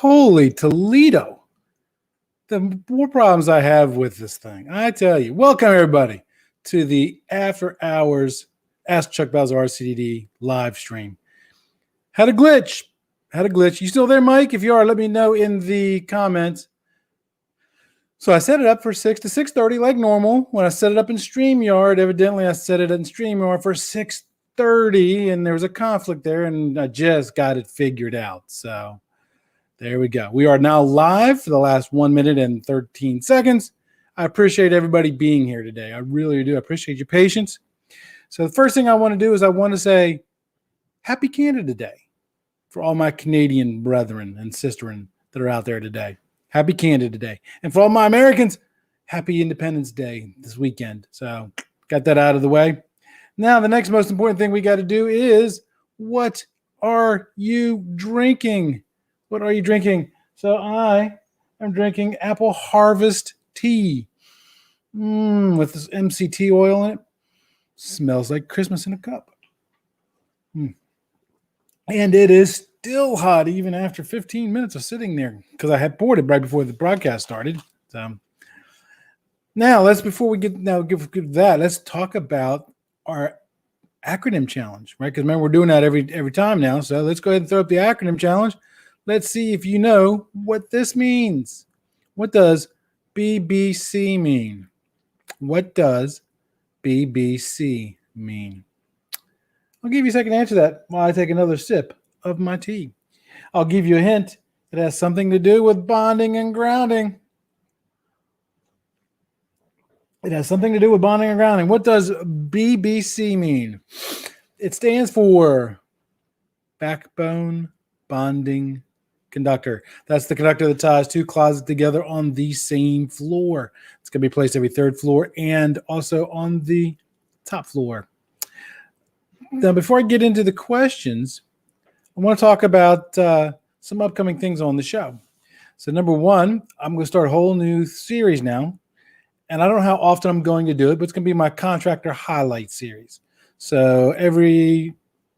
Holy Toledo. The more problems I have with this thing, I tell you. Welcome, everybody, to the After Hours Ask Chuck Bowser RCDD live stream. Had a glitch. You still there, Mike? If you are, let me know in the comments. So I set it up for 6 to 6:30 like normal. When I set it up in StreamYard, evidently I set it in StreamYard for 6:30, and there was a conflict there, and I just got it figured out. So there we go. We are now live for the last 1 minute and 13 seconds. I appreciate everybody being here today. I really do. I appreciate your patience. So the first thing I want to do is I want to say Happy Canada Day for all my Canadian brethren and sisterin that are out there today. Happy Canada Day. And for all my Americans, happy Independence Day this weekend. So got that out of the way. Now, the next most important thing we got to do is, what are you drinking? What are you drinking? So I am drinking Apple Harvest tea with this MCT oil in it. Smells like Christmas in a cup. And it is still hot even after 15 minutes of sitting there because I had poured it right before the broadcast started. So now let's talk about our acronym challenge, right? Because remember, we're doing that every time now. So let's go ahead and throw up the acronym challenge. Let's see if you know what this means. What does BBC mean? What does BBC mean? I'll give you a second to answer that while I take another sip of my tea. I'll give you a hint. It has something to do with bonding and grounding. It has something to do with bonding and grounding. What does BBC mean? It stands for Backbone Bonding Conductor. That's the conductor that ties two closets together on the same floor. It's going to be placed every third floor and also on the top floor. Now, before I get into the questions, I want to talk about some upcoming things on the show. So number one, I'm going to start a whole new series now. And I don't know how often I'm going to do it, but it's going to be my contractor highlight series. So every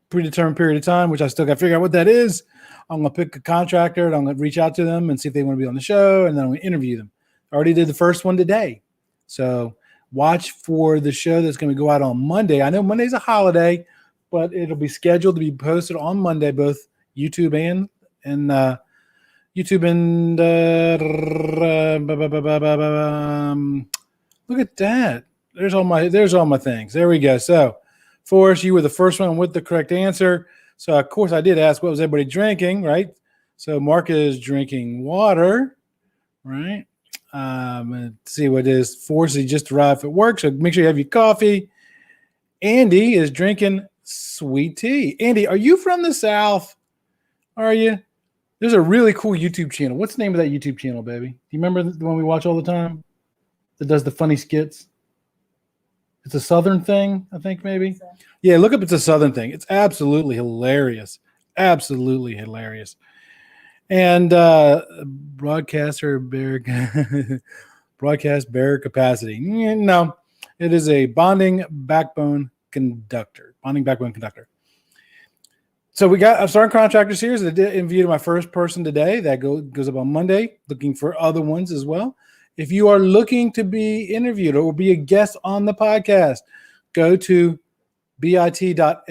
predetermined period of time, which I still got to figure out what that is, I'm going to pick a contractor and I'm going to reach out to them and see if they want to be on the show, and then I'm going to interview them. I already did the first one today. So watch for the show that's going to go out on Monday. I know Monday's a holiday, but it'll be scheduled to be posted on Monday, both YouTube and look at that. There's all my things. There we go. So, Forrest, you were the first one with the correct answer. So, of course, I did ask, what was everybody drinking, right? So, Mark is drinking water, right? Let's see what it is. Forrest, he just arrived at work, so make sure you have your coffee. Andy is drinking sweet tea. Andy, are you from the South? Are you? There's a really cool YouTube channel. What's the name of that YouTube channel, baby? Do you remember the one we watch all the time that does the funny skits? It's a Southern thing, I think, maybe. Yeah, look up. It's a Southern thing. It's absolutely hilarious. Absolutely hilarious. And broadcast bear capacity. No, it is a bonding backbone conductor. So I'm starting contractor series. I did interview my first person today. That goes up on Monday. Looking for other ones as well. If you are looking to be interviewed or be a guest on the podcast, go to bit.ly/LTC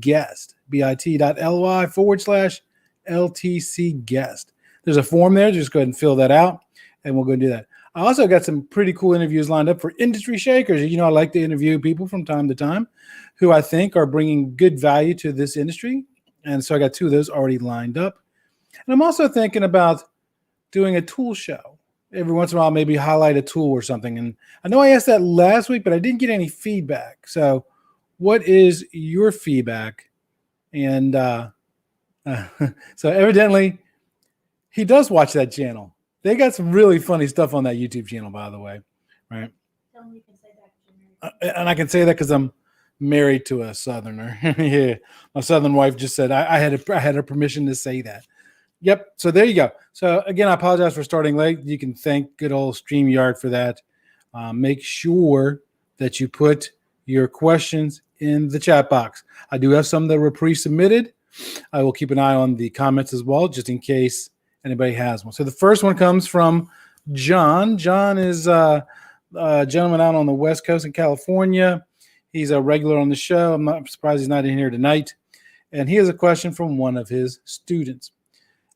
guest. bit.ly/LTC guest. There's a form there. Just go ahead and fill that out, and we'll go and do that. I also got some pretty cool interviews lined up for industry shakers. You know, I like to interview people from time to time who I think are bringing good value to this industry. And so I got two of those already lined up. And I'm also thinking about doing a tool show. Every once in a while, maybe highlight a tool or something. And I know I asked that last week, but I didn't get any feedback. So what is your feedback? And so evidently, he does watch that channel. They got some really funny stuff on that YouTube channel, by the way, right? Tell me you can say that. And I can say that because I'm married to a Southerner. Yeah, my Southern wife just said I had her permission to say that. Yep. So there you go. So again, I apologize for starting late. You can thank good old StreamYard for that. Make sure that you put your questions in the chat box. I do have some that were pre-submitted. I will keep an eye on the comments as well, just in case anybody has one. So the first one comes from John. John is a gentleman out on the West Coast in California. He's a regular on the show. I'm not surprised he's not in here tonight. And he has a question from one of his students.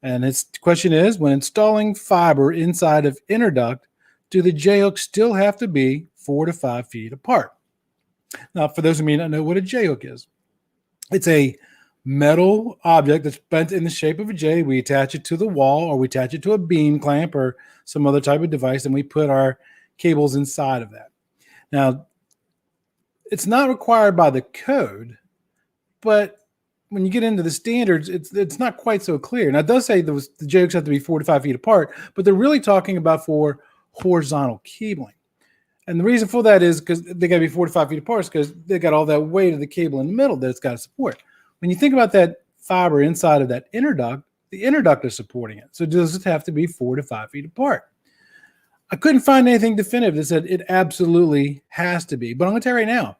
And his question is, when installing fiber inside of innerduct, do the J-hooks still have to be 4 to 5 feet apart? Now, for those of you who don't know what a J-hook is, it's a metal object that's bent in the shape of a J. We attach it to the wall, or we attach it to a beam clamp or some other type of device, and we put our cables inside of that. Now, it's not required by the code, but when you get into the standards, it's not quite so clear. Now, it does say the J-hooks have to be 4 to 5 feet apart, but they're really talking about for horizontal cabling. And the reason for that is because they got to be 4 to 5 feet apart, because they got all that weight of the cable in the middle that it's got to support. When you think about that fiber inside of that innerduct, the innerduct is supporting it. So does it have to be 4 to 5 feet apart? I couldn't find anything definitive that said it absolutely has to be. But I'm going to tell you right now,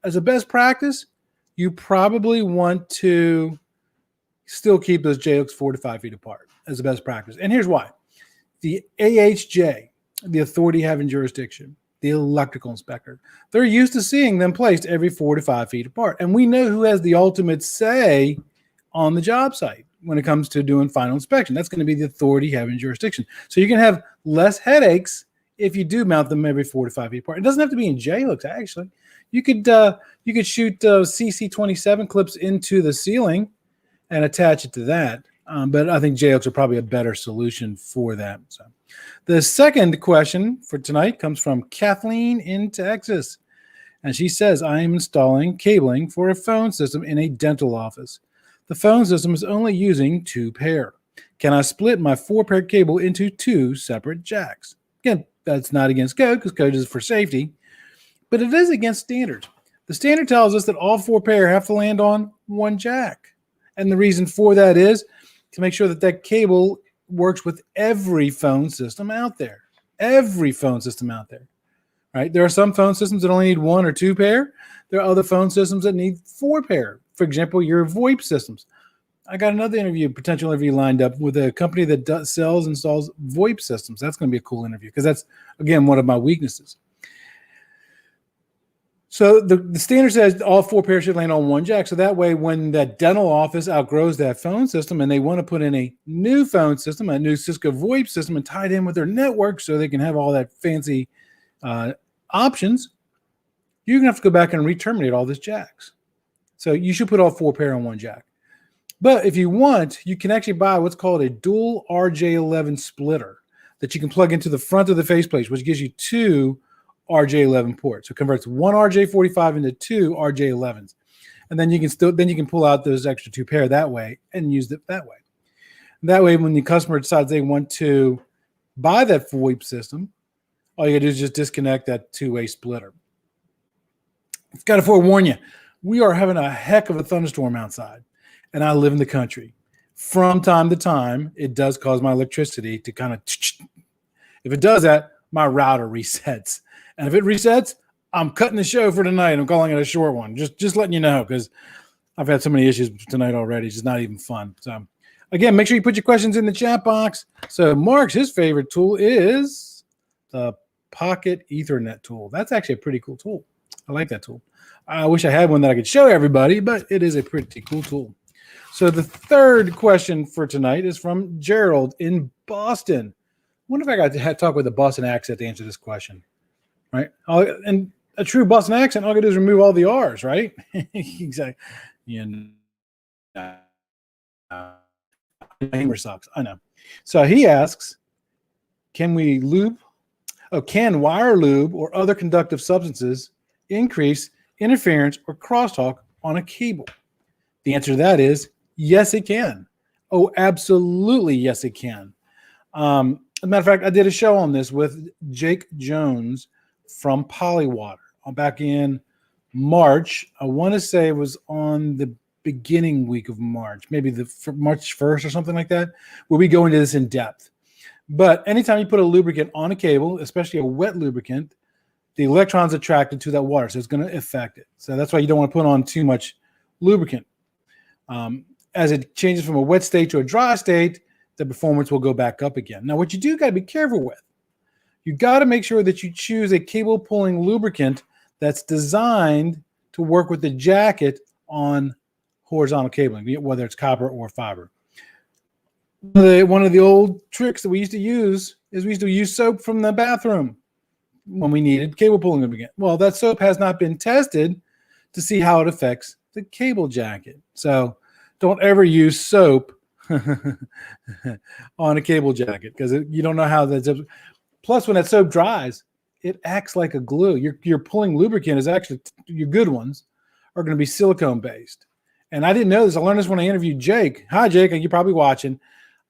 as a best practice, you probably want to still keep those J-hooks 4 to 5 feet apart as a best practice. And here's why. The AHJ, the authority having jurisdiction, the electrical inspector, they're used to seeing them placed every 4 to 5 feet apart. And we know who has the ultimate say on the job site when it comes to doing final inspection. That's going to be the authority having jurisdiction. So you can have less headaches if you do mount them every 4 to 5 feet apart. It doesn't have to be in J-hooks, actually. You could shoot CC27 clips into the ceiling and attach it to that. But I think J-hooks are probably a better solution for that. So the second question for tonight comes from Kathleen in Texas. And she says, I am installing cabling for a phone system in a dental office. The phone system is only using 2 pair. Can I split my 4-pair cable into 2 separate jacks? Again, that's not against code, because code is for safety, but it is against standards. The standard tells us that all 4 pair have to land on 1 jack. And the reason for that is to make sure that that cable works with every phone system out there. Every phone system out there, right? There are some phone systems that only need 1 or 2 pair. There are other phone systems that need 4 pair. For example, your VoIP systems. I got another potential interview lined up with a company that installs VoIP systems. That's going to be a cool interview, because that's, again, one of my weaknesses. So the standard says all 4 pairs should land on 1 jack. So that way, when that dental office outgrows that phone system and they want to put in a new phone system, a new Cisco VoIP system, and tie it in with their network so they can have all that fancy options, you're going to have to go back and re-terminate all those jacks. So you should put all 4 pair on 1 jack. But if you want, you can actually buy what's called a dual RJ11 splitter that you can plug into the front of the faceplate, which gives you 2 RJ11 ports. So it converts 1 RJ45 into 2 RJ11s. And then you can pull out those extra 2 pair that way and use it that way. And that way, when the customer decides they want to buy that VoIP system, all you gotta do is just disconnect that 2-way splitter. I've got to forewarn you, we are having a heck of a thunderstorm outside, and I live in the country. From time to time, it does cause my electricity to kind of, if it does that, my router resets. And if it resets, I'm cutting the show for tonight. I'm calling it a short one. Just letting you know, because I've had so many issues tonight already. It's just not even fun. So again, make sure you put your questions in the chat box. So Mark's, his favorite tool is the Pocket Ethernet tool. That's actually a pretty cool tool. I like that tool. I wish I had one that I could show everybody, but it is a pretty cool tool. So the third question for tonight is from Gerald in Boston. I wonder if I got to talk with a Boston accent to answer this question, right? And a true Boston accent, all I got to do is remove all the R's, right? Exactly. Humor sucks. I know. So he asks, can wire lube or other conductive substances increase interference or crosstalk on a cable? The answer to that is yes, it can. Oh, absolutely, yes, it can. As a matter of fact, I did a show on this with Jake Jones from Polywater back in March. I want to say it was on the beginning week of March, maybe March 1st or something like that, where we go into this in depth. But anytime you put a lubricant on a cable, especially a wet lubricant, the electron's attracted to that water, so it's going to affect it. So that's why you don't want to put on too much lubricant. as it changes from a wet state to a dry state, the performance will go back up again. Now, what you do got to be careful with, you got to make sure that you choose a cable pulling lubricant that's designed to work with the jacket on horizontal cabling, whether it's copper or fiber. One of the old tricks that we used to use is we used to use soap from the bathroom when we needed cable pulling lubricant. Well, that soap has not been tested to see how it affects the cable jacket. So don't ever use soap on a cable jacket because you don't know how that's. Plus, when that soap dries, it acts like a glue. Your pulling lubricant is actually, your good ones are going to be silicone based. And I didn't know this. I learned this when I interviewed Jake. Hi, Jake. You're probably watching.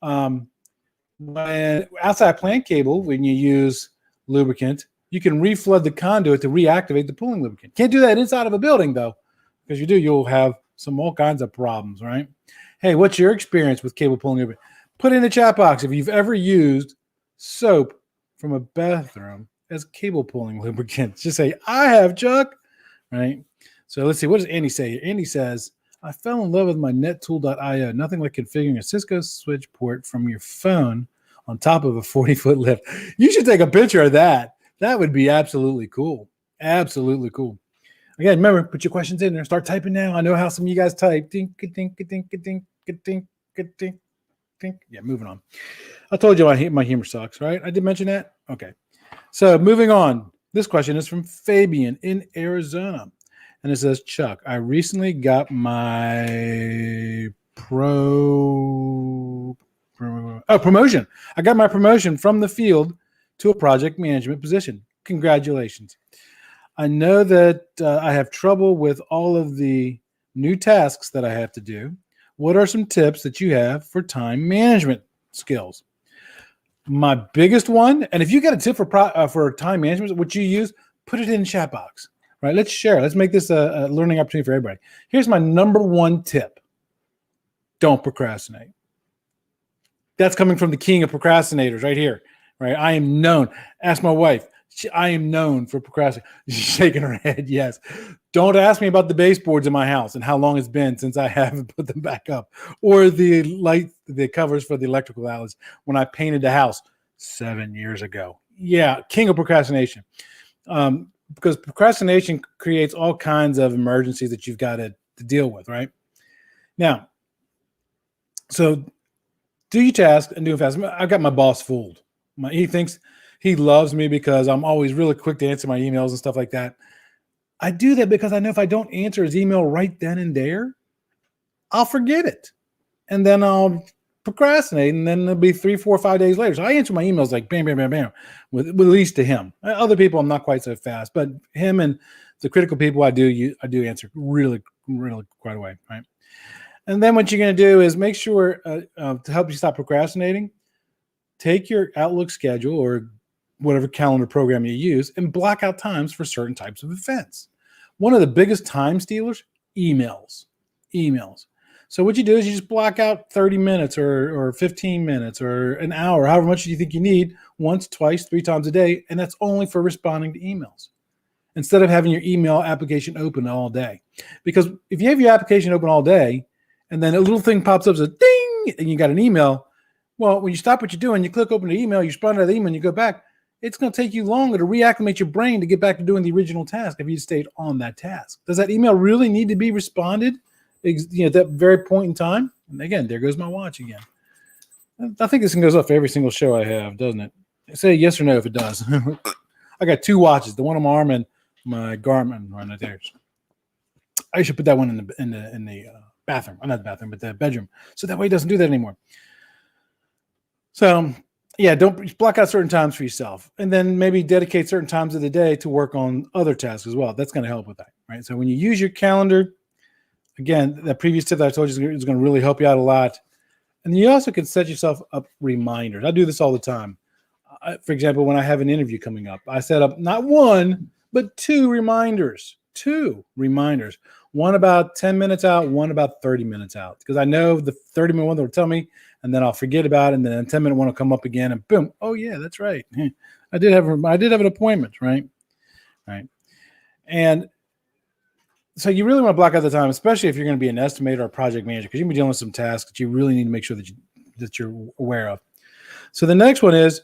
When outside plant cable, when you use lubricant, you can reflood the conduit to reactivate the pulling lubricant. Can't do that inside of a building, though, because you do, you'll have all kinds of problems, right? Hey, what's your experience with cable pulling lubricant? Put in the chat box if you've ever used soap from a bathroom as cable pulling lubricant. Just say, I have, Chuck, right? So let's see. What does Andy say? Andy says, I fell in love with my nettool.io. Nothing like configuring a Cisco switch port from your phone on top of a 40-foot lift. You should take a picture of that. That would be absolutely cool. Absolutely cool. Again, remember, put your questions in there. Start typing now. I know how some of you guys type. Dink, dink, dink, dink, dink, dink, dink. Yeah, moving on. I told you my humor sucks, right? I did mention that? Okay. So moving on. This question is from Fabian in Arizona. And it says, Chuck, I recently got my promotion. I got my promotion from the field to a project management position. Congratulations. I know that I have trouble with all of the new tasks that I have to do. What are some tips that you have for time management skills? My biggest one, and if you got a tip for time management, what you use, put it in the chat box. Right, let's share. Let's make this a learning opportunity for everybody. Here's my number one tip. Don't procrastinate. That's coming from the king of procrastinators right here. Right, I am known. Ask my wife. I am known for procrastinating. She's shaking her head. Yes. Don't ask me about the baseboards in my house and how long it's been since I haven't put them back up, or the covers for the electrical outlets when I painted the house 7 years ago. Yeah, king of procrastination. Because procrastination creates all kinds of emergencies that you've got to deal with, right? Now, so do your task and do it fast. I've got my boss fooled. He thinks he loves me because I'm always really quick to answer my emails and stuff like that. I do that because I know if I don't answer his email right then and there, I'll forget it. And then I'll procrastinate, and then it'll be 3, 4, 5 days later. So I answer my emails like bam, bam, bam, bam, with at least to him. Other people, I'm not quite so fast, but him and the critical people, I do answer really, really quite a way, right? And then what you're going to do is make sure to help you stop procrastinating, take your Outlook schedule or whatever calendar program you use and block out times for certain types of events. One of the biggest time stealers, emails. So what you do is you just block out 30 minutes or 15 minutes or an hour, however much you think you need, once, twice, 3 times a day, and that's only for responding to emails instead of having your email application open all day. Because if you have your application open all day and then a little thing pops up, says ding, and you got an email, well, when you stop what you're doing, you click open the email, you respond to the email, and you go back, it's going to take you longer to reacclimate your brain to get back to doing the original task if you stayed on that task. Does that email really need to be responded at that very point in time? And again, there goes my watch again. I think this thing goes off every single show I have, doesn't it? Say yes or no if it does. I got 2 watches, the one on my arm and my Garmin right there. I should put that one in the bathroom. Not the bathroom, but the bedroom. So that way it doesn't do that anymore. So yeah, don't block out certain times for yourself, and then maybe dedicate certain times of the day to work on other tasks as well. That's going to help with that, right? So when you use your calendar, again, that previous tip that I told you is going to really help you out a lot. And you also can set yourself up reminders. I do this all the time. For example, when I have an interview coming up, I set up not 1, but 2 reminders. 2 reminders. One about 10 minutes out, one about 30 minutes out. Because I know the 30-minute one that will tell me, and then I'll forget about it, and then the 10-minute one will come up again, and boom, oh yeah, that's right. I did have an appointment, right? Right. And So you really want to block out the time, especially if you're going to be an estimator or project manager, because you're going to be dealing with some tasks that you really need to make sure that you're aware of. So the next one is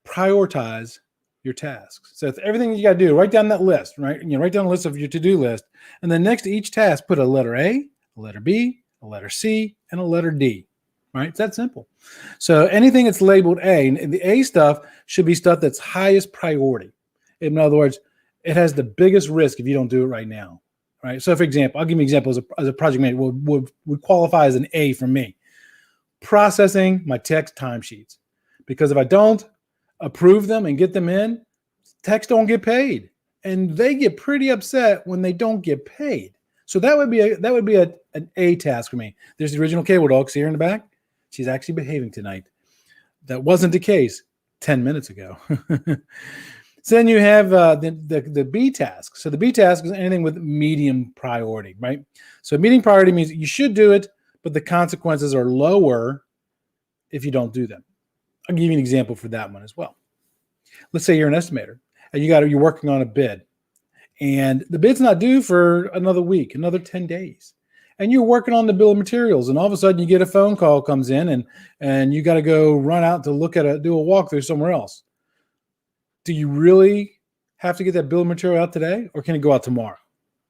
prioritize your tasks. So it's everything you got to do, write down that list, right? Write down a list of your to-do list. And then next to each task, put a letter A, a letter B, a letter C, and a letter D, right? It's that simple. So anything that's labeled A, and the A stuff should be stuff that's highest priority. In other words, it has the biggest risk if you don't do it right now, right? So for example, I'll give you an example as a project manager would qualify as an A for me. Processing my text timesheets. Because if I don't approve them and get them in, techs don't get paid. And they get pretty upset when they don't get paid. So that would be an A task for me. There's the original cable dog here in the back. She's actually behaving tonight. That wasn't the case 10 minutes ago. So then you have the B task. So the B task is anything with medium priority, right? So medium priority means you should do it, but the consequences are lower if you don't do them. I'll give you an example for that one as well. Let's say you're an estimator and you're working on a bid, and the bid's not due for another week, another 10 days. And you're working on the bill of materials, and all of a sudden you get a phone call comes in, and you got to go run out to do a walkthrough somewhere else. Do you really have to get that bill of material out today, or can it go out tomorrow?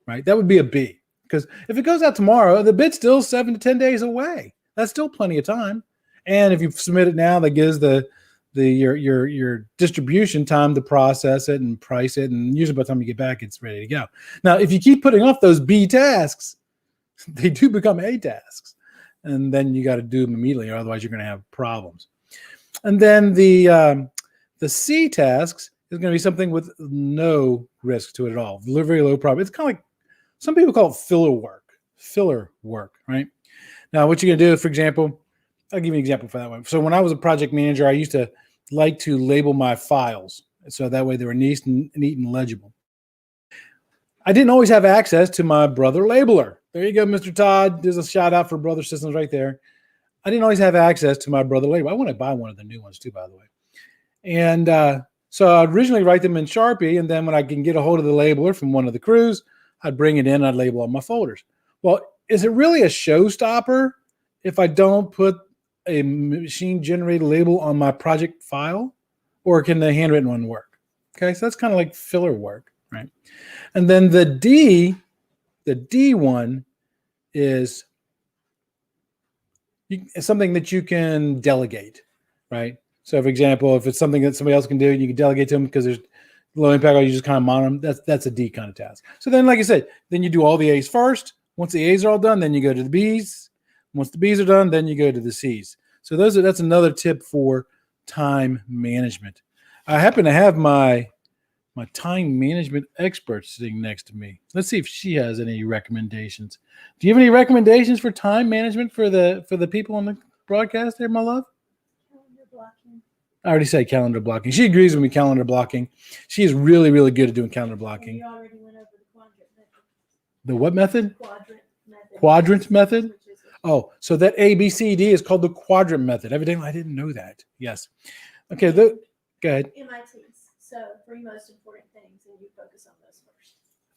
Right? That would be a B, because if it goes out tomorrow, the bid's still 7 to 10 days away. That's still plenty of time. And if you submit it now, that gives your distribution time to process it and price it, and usually by the time you get back, it's ready to go. Now, if you keep putting off those B tasks, they do become A tasks, and then you got to do them immediately, or otherwise you're going to have problems. And then the C tasks is going to be something with no risk to it at all, very low probability. It's kind of like some people call it filler work, right? Now, what you're going to do, for example, I'll give you an example for that one. So when I was a project manager, I used to like to label my files, so that way they were neat and legible. I didn't always have access to my brother labeler. There you go, Mr. Todd. There's a shout out for Brother Systems right there. I didn't always have access to my brother labeler. I want to buy one of the new ones too, by the way. And so I'd originally write them in Sharpie, and then when I can get a hold of the labeler from one of the crews, I'd bring it in and I'd label all my folders. Well, is it really a showstopper if I don't put a machine-generated label on my project file, or can the handwritten one work? Okay, so that's kind of like filler work, right? And then the D one is something that you can delegate, right? So, for example, if it's something that somebody else can do, you can delegate to them because there's low impact, or you just kind of monitor them. That's a D kind of task. So then, like I said, then you do all the A's first. Once the A's are all done, then you go to the B's. Once the B's are done, then you go to the C's. So that's another tip for time management. I happen to have my time management expert sitting next to me. Let's see if she has any recommendations. Do you have any recommendations for time management for the people on the broadcast there, my love? Calendar blocking. I already said calendar blocking. She agrees with me, calendar blocking. She is really, really good at doing calendar blocking. You already went over the quadrant method. The what method? Quadrant method. Oh, so that ABCD is called the quadrant method. Evidently, I didn't know that. Yes. Okay, go ahead. MITs. So 3 most important things, and you focus on those first.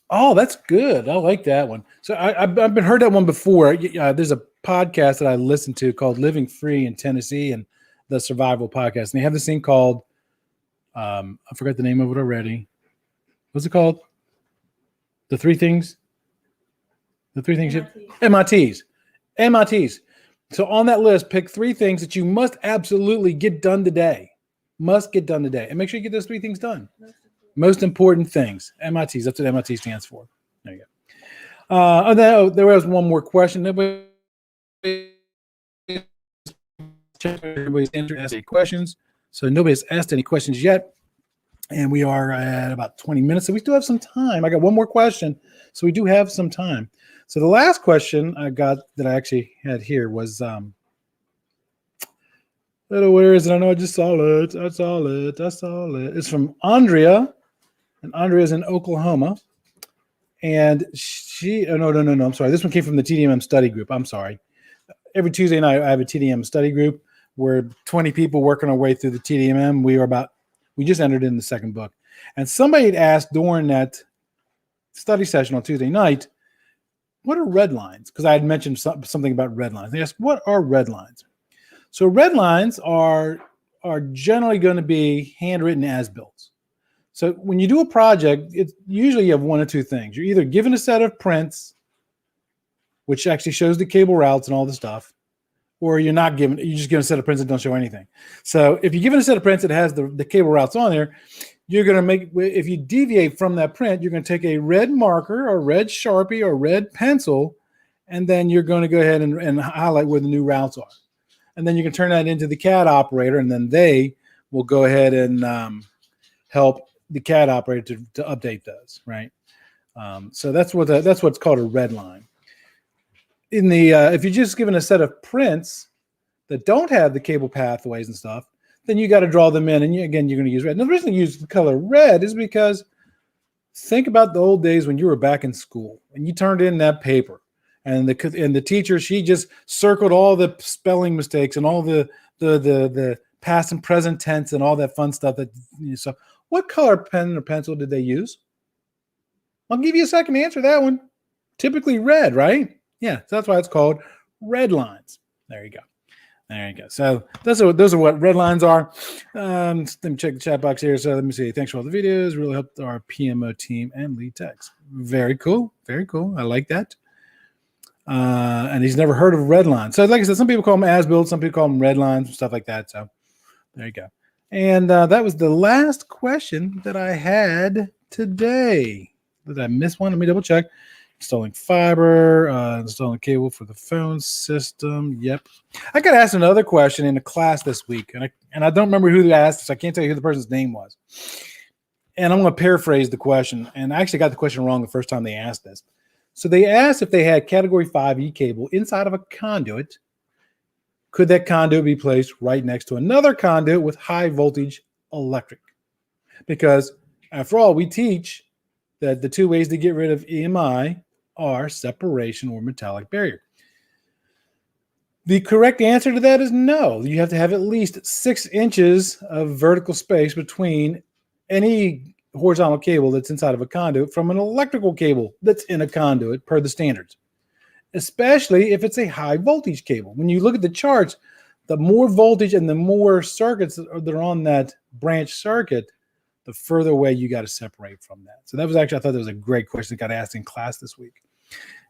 Oh, that's good. I like that one. So I've been heard that one before. There's a podcast that I listened to called Living Free in Tennessee, and the Survival Podcast. And they have this thing called, I forgot the name of it already. What's it called? The three things? MITs. So on that list, pick 3 things that you must absolutely get done today. And make sure you get those 3 things done. Most important things. MITs. That's what MIT stands for. There you go. There was one more question. Everybody's asked any questions. So nobody's asked any questions yet. And we are at about 20 minutes. So we still have some time. I got one more question. So we do have some time. So the last question I got that I actually had here was, where is it? I know I just saw it. It's from Andrea. And Andrea's in Oklahoma. And no, I'm sorry. This one came from the TDMM study group. I'm sorry. Every Tuesday night, I have a TDM study group. We're 20 people working our way through the TDMM. We just entered in the second book. And somebody had asked during that study session on Tuesday night, what are red lines? Because I had mentioned something about red lines. They asked, what are red lines? So red lines are generally going to be handwritten as-built. So when you do a project, it's usually you have one of two things. You're either given a set of prints, which actually shows the cable routes and all the stuff, or you're not given, you just given a set of prints that don't show anything. So if you're given a set of prints that has the cable routes on there, you're going to make, if you deviate from that print, you're going to take a red marker or red Sharpie or red pencil, and then you're going to go ahead and highlight where the new routes are. And then you can turn that into the CAD operator, and then they will go ahead and help the CAD operator to update those, right? So that's what's called a red line. In the if you're just given a set of prints that don't have the cable pathways and stuff, then you got to draw them in, and you're going to use red. Now, the reason I use the color red is because think about the old days when you were back in school and you turned in that paper, and the teacher, she just circled all the spelling mistakes and all the past and present tense and all that fun stuff. So what color pen or pencil did they use? I'll give you a second to answer that one. Typically red, right? Yeah, so that's why it's called red lines. There you go. There you go. So those are what red lines are. Let me check the chat box here. So let me see. Thanks for all the videos. Really helped our PMO team and lead techs. Very cool. Very cool. I like that. And he's never heard of red lines. So like I said, some people call them as-built, some people call them red lines, stuff like that. So there you go. And that was the last question that I had today. Did I miss one? Let me double check. Installing fiber, installing cable for the phone system. Yep. I got asked another question in a class this week, and I don't remember who asked, so I can't tell you who the person's name was. And I'm going to paraphrase the question. And I actually got the question wrong the first time they asked this. So they asked if they had category 5E cable inside of a conduit, could that conduit be placed right next to another conduit with high voltage electric? Because after all, we teach that the two ways to get rid of EMI are separation or metallic barrier. The correct answer to that is no. You have to have at least 6 inches of vertical space between any horizontal cable that's inside of a conduit from an electrical cable that's in a conduit per the standards, especially if it's a high voltage cable. When you look at the charts, the more voltage and the more circuits that are on that branch circuit, the further away you got to separate from that. So that was actually, I thought that was a great question that got asked in class this week.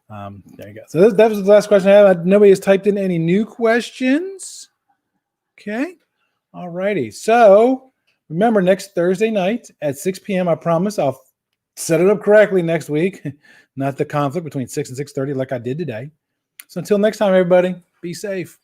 There you go. So that was the last question I have. Nobody has typed in any new questions. Okay. All righty. So remember, next Thursday night at 6 p.m., I promise I'll set it up correctly next week, not the conflict between 6 and 6:30 like I did today. So until next time, everybody, be safe.